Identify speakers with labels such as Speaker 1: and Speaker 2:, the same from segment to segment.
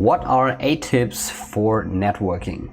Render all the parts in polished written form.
Speaker 1: What are 8 tips for networking?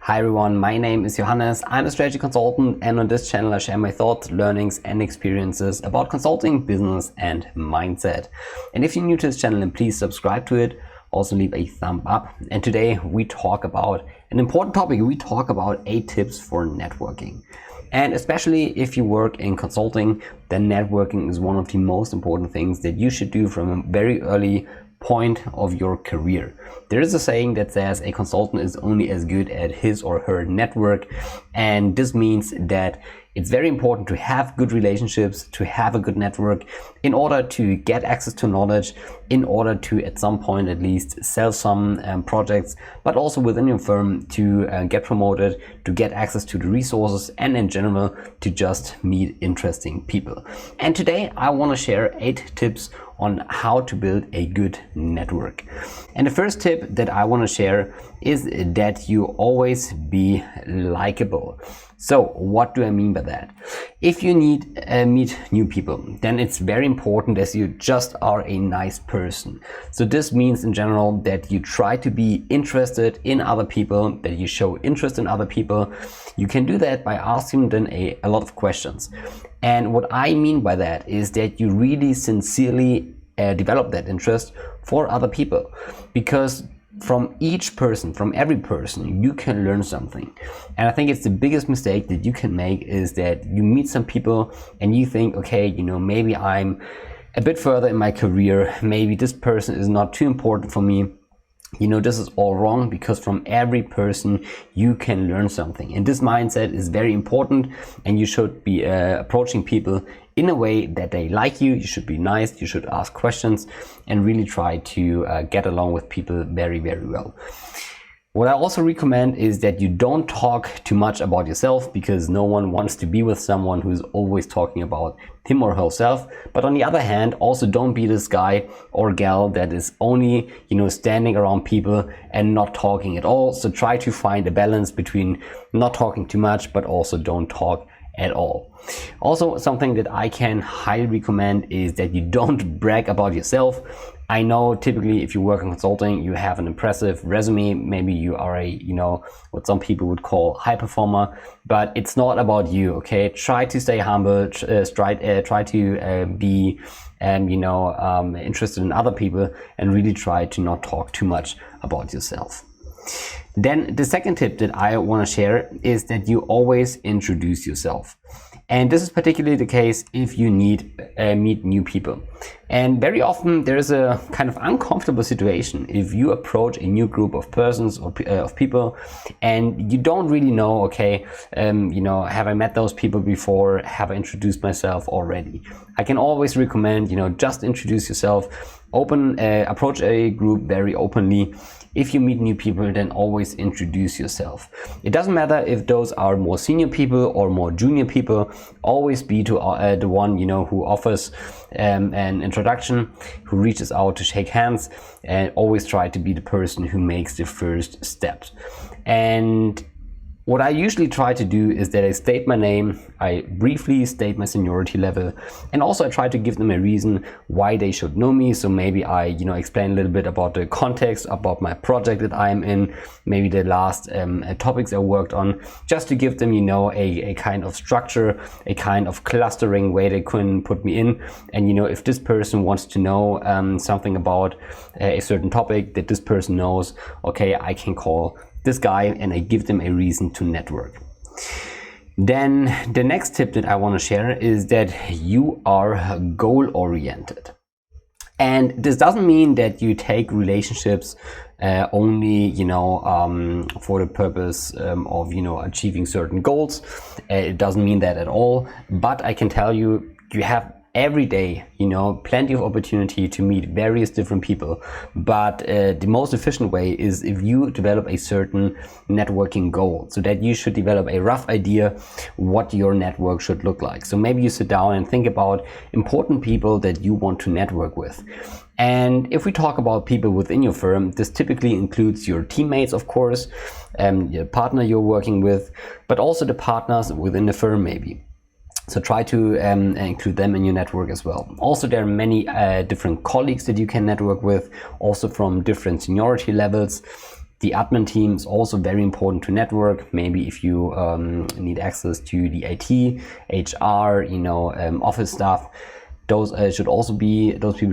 Speaker 1: Hi everyone, my name is Johannes. I'm a strategy consultant, and on this channel I share my thoughts, learnings and experiences about consulting, business and mindset. And if you're new to this channel, then please subscribe to it. Also leave a thumb up. And today we talk about an important topic. We talk about 8 tips for networking. And especially if you work in consulting, then networking is one of the most important things that you should do from a very early point of your career. There is a saying that says a consultant is only as good at his or her network, and this means that it's very important to have good relationships, to have a good network in order to get access to knowledge, in order to at some point at least sell some projects, but also within your firm to get promoted, to get access to the resources, and in general to just meet interesting people. And today I want to share 8 tips on how to build a good network. And the first tip that I want to share is that you always be likable. So what do I mean by that? If you meet new people, then it's very important as you just are a nice person. So this means in general that you try to be interested in other people, that you show interest in other people. You can do that by asking them a lot of questions. And what I mean by that is that you really sincerely develop that interest for other people, because from each person, from every person, you can learn something. And I think it's the biggest mistake that you can make is that you meet some people and you think, okay, maybe I'm a bit further in my career, maybe this person is not too important for me. This is all wrong, because from every person you can learn something. And this mindset is very important, and you should be approaching people in a way that they like you. You should be nice, you should ask questions, and really try to get along with people very, very well. What I also recommend is that you don't talk too much about yourself, because no one wants to be with someone who's always talking about him or herself. But on the other hand, also don't be this guy or gal that is only, standing around people and not talking at all. So try to find a balance between not talking too much, but also don't talk at all. Also, something that I can highly recommend is that you don't brag about yourself. I know typically if you work in consulting, you have an impressive resume. Maybe you are a, what some people would call high performer, but it's not about you, okay? Try to stay humble, try to be, interested in other people, and really try to not talk too much about yourself. Then the second tip that I want to share is that you always introduce yourself. And this is particularly the case if you meet new people. And very often there is a kind of uncomfortable situation if you approach a new group of persons or of people and you don't really know, okay, have I met those people before? Have I introduced myself already? I can always recommend, just introduce yourself. Approach a group very openly. If you meet new people, then always introduce yourself. It doesn't matter if those are more senior people or more junior people. Always be the one who offers an introduction, who reaches out to shake hands, and always try to be the person who makes the first steps. And what I usually try to do is that I state my name, I briefly state my seniority level, and also I try to give them a reason why they should know me. So maybe I, explain a little bit about the context, about my project that I'm in, maybe the last topics I worked on, just to give them, a kind of structure, a kind of clustering way they can put me in. And, if this person wants to know something about a certain topic that this person knows, okay, I can call this guy, and I give them a reason to network. Then the next tip that I want to share is that you are goal oriented. And this doesn't mean that you take relationships only, for the purpose of, achieving certain goals. It doesn't mean that at all. But I can tell you, you have every day, plenty of opportunity to meet various different people. But the most efficient way is if you develop a certain networking goal, so that you should develop a rough idea what your network should look like. So maybe you sit down and think about important people that you want to network with. And if we talk about people within your firm, this typically includes your teammates, of course, your partner you're working with, but also the partners within the firm maybe. So try to include them in your network as well. Also, there are many different colleagues that you can network with, also from different seniority levels. The admin team is also very important to network. Maybe if you need access to the IT, HR, office staff, those people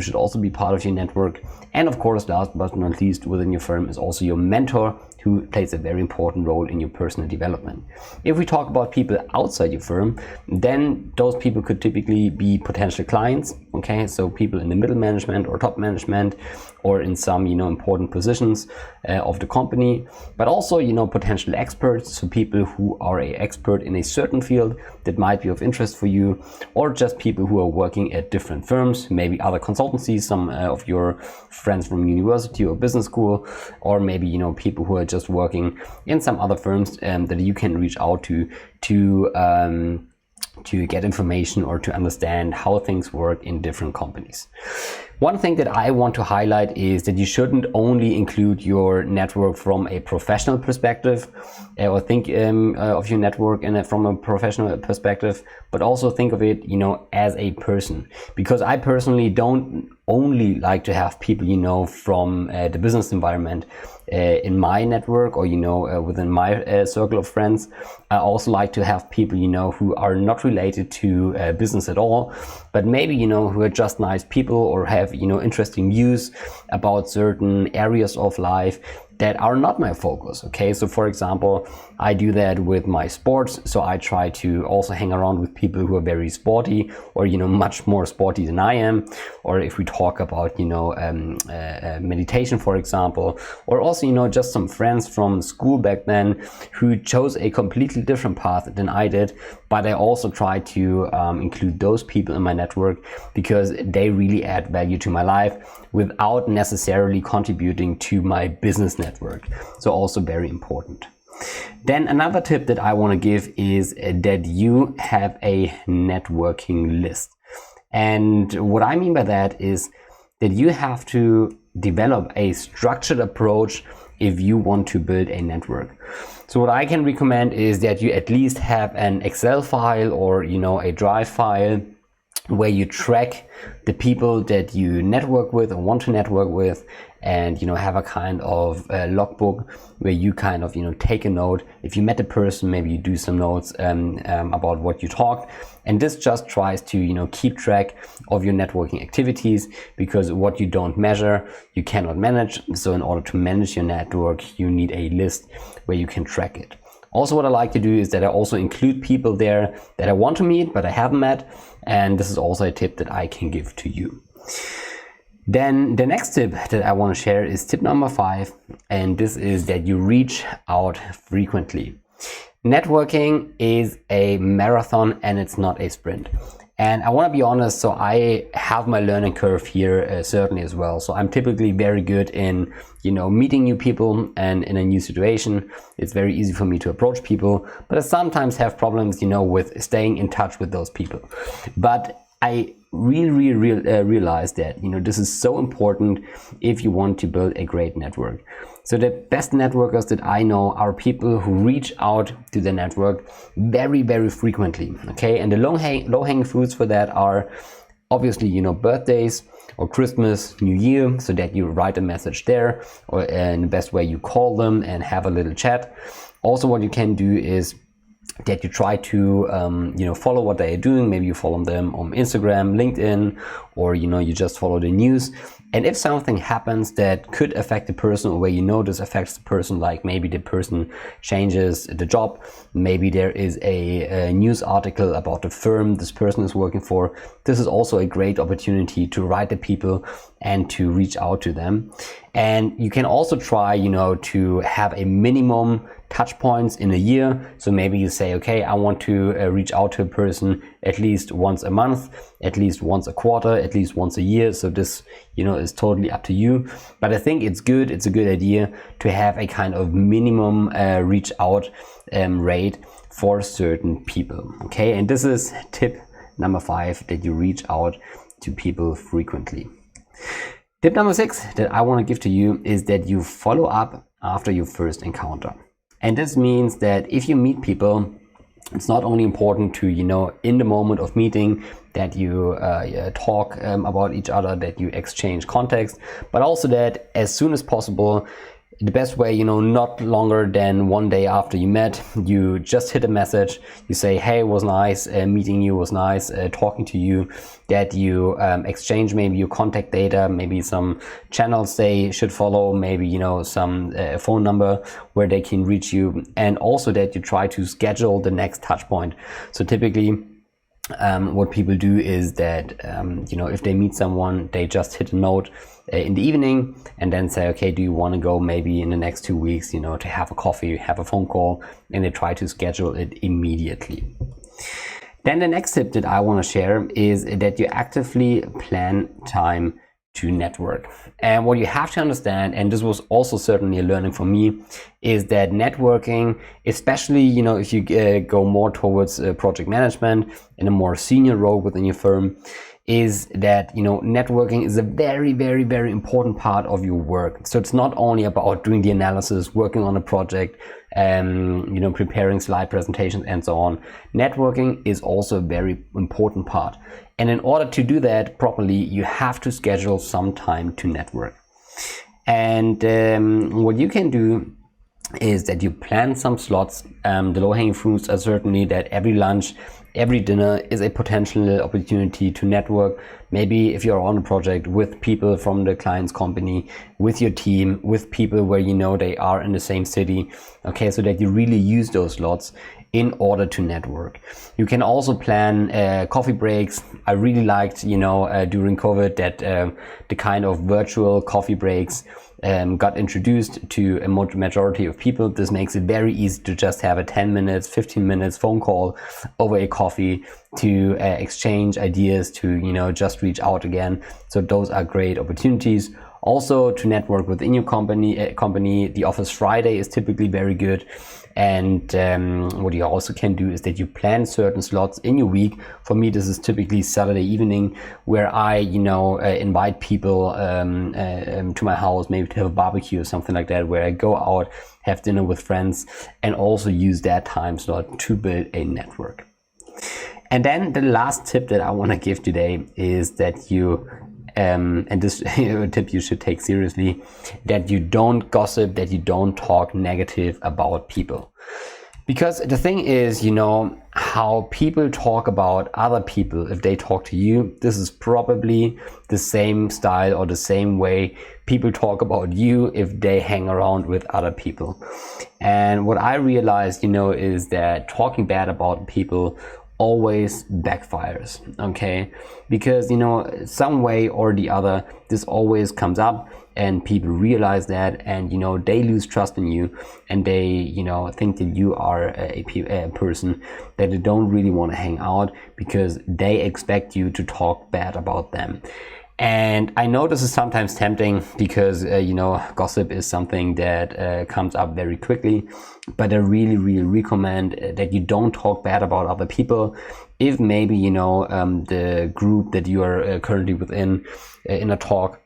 Speaker 1: should also be part of your network. And of course, last but not least, within your firm is also your mentor, who plays a very important role in your personal development. If we talk about people outside your firm, then those people could typically be potential clients, okay? So people in the middle management or top management, or in some, important positions of the company, but also, potential experts, so people who are an expert in a certain field that might be of interest for you, or just people who are working at different firms, maybe other consultancies, some of your friends from university or business school, or maybe, people who are just working in some other firms that you can reach out to get information or to understand how things work in different companies. One thing that I want to highlight is that you shouldn't only include your network from a professional perspective or think of your network from a professional perspective, but also think of it, as a person. Because I personally don't only like to have people, from the business environment in my network or, within my circle of friends. I also like to have people, who are not related to business at all, but maybe, who are just nice people or have, interesting views about certain areas of life that are not my focus. Okay, so for example, I do that with my sports. So I try to also hang around with people who are very sporty or, much more sporty than I am. Or if we talk about, meditation, for example, or also, just some friends from school back then who chose a completely different path than I did. But I also try to include those people in my network because they really add value to my life without necessarily contributing to my business network. So also very important. Then another tip that I want to give is that you have a networking list. And what I mean by that is that you have to develop a structured approach if you want to build a network. So what I can recommend is that you at least have an Excel file or, a Drive file where you track the people that you network with or want to network with, and have a kind of logbook where you kind of take a note. If you met a person, maybe you do some notes about what you talked, and this just tries to keep track of your networking activities, because what you don't measure you cannot manage. So in order to manage your network, you need a list where you can track it. Also, what I like to do is that I also include people there that I want to meet but I haven't met, and this is also a tip that I can give to you. Then the next tip that I want to share is tip number 5, and this is that you reach out frequently. Networking is a marathon and it's not a sprint. And I want to be honest, so I have my learning curve here certainly as well. So I'm typically very good in, meeting new people, and in a new situation, it's very easy for me to approach people, but I sometimes have problems, with staying in touch with those people. But I really realize that, this is so important if you want to build a great network. So the best networkers that I know are people who reach out to the network very, very frequently. Okay, and the low-hanging fruits for that are obviously, birthdays or Christmas, New Year, so that you write a message there, or in the best way you call them and have a little chat. Also, what you can do is that you try to follow what they are doing. Maybe you follow them on Instagram, LinkedIn, or you just follow the news. And if something happens that could affect the person, or where this affects the person, like maybe the person changes the job, maybe there is a news article about the firm this person is working for, this is also a great opportunity to write to people and to reach out to them. And you can also try, to have a minimum touch points in a year. So maybe you say, okay, I want to reach out to a person at least once a month, at least once a quarter, at least once a year. So this, is totally up to you. But I think it's good. It's a good idea to have a kind of minimum reach out rate for certain people. Okay, and this is tip number 5, that you reach out to people frequently. Tip number 6 that I want to give to you is that you follow up after your first encounter. And this means that if you meet people, it's not only important to, in the moment of meeting, that you talk about each other, that you exchange context, but also that as soon as possible, the best way, not longer than one day after you met, you just hit a message, you say, hey, it was nice meeting you, was nice talking to you, that you exchange maybe your contact data, maybe some channels they should follow, maybe, some phone number where they can reach you, and also that you try to schedule the next touch point. So typically, what people do is that, if they meet someone, they just hit a note in the evening and then say, okay, do you want to go maybe in the next 2 weeks, to have a coffee, have a phone call, and they try to schedule it immediately. Then the next tip that I want to share is that you actively plan time to network. And what you have to understand, and this was also certainly a learning for me, is that networking, especially if you go more towards project management in a more senior role within your firm, is that networking is a very, very, very important part of your work. So it's not only about doing the analysis, working on a project, preparing slide presentations and so on. Networking is also a very important part. And in order to do that properly, you have to schedule some time to network. And what you can do is that you plan some slots. The low-hanging fruits are certainly that every lunch, every dinner is a potential opportunity to network. Maybe if you're on a project with people from the client's company, with your team, with people where they are in the same city, okay, so that you really use those slots in order to network. You can also plan coffee breaks. I really liked, during COVID that the kind of virtual coffee breaks got introduced to a majority of people. This makes it very easy to just have a 10 minutes, 15 minutes phone call over a coffee to exchange ideas, to, just reach out again. So those are great opportunities. Also to network within your company, the Office Friday is typically very good. And what you also can do is that you plan certain slots in your week. For me, this is typically Saturday evening, where I, invite people to my house, maybe to have a barbecue or something like that, where I go out, have dinner with friends, and also use that time slot to build a network. And then the last tip that I want to give today is that you and this tip you should take seriously, that you don't gossip, that you don't talk negative about people. Because the thing is, how people talk about other people if they talk to you, this is probably the same style or the same way people talk about you if they hang around with other people. And what I realized, is that talking bad about people always backfires, okay? Because, some way or the other, this always comes up and people realize that, and, they lose trust in you, and they, think that you are a person that they don't really want to hang out because they expect you to talk bad about them. And I know this is sometimes tempting because, gossip is something that comes up very quickly. But I really, really recommend that you don't talk bad about other people. If maybe, the group that you are currently within in a talk,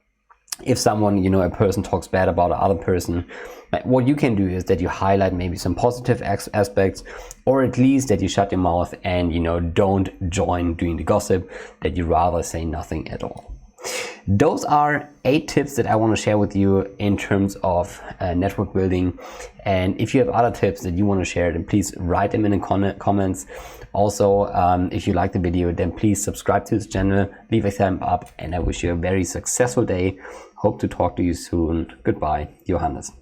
Speaker 1: if someone, a person talks bad about another person, what you can do is that you highlight maybe some positive aspects, or at least that you shut your mouth and, don't join doing the gossip, that you rather say nothing at all. Those are 8 tips that I want to share with you in terms of network building. And if you have other tips that you want to share, then please write them in the comments. Also, if you like the video, then please subscribe to this channel, leave a thumb up, and I wish you a very successful day. Hope to talk to you soon. Goodbye, Johannes.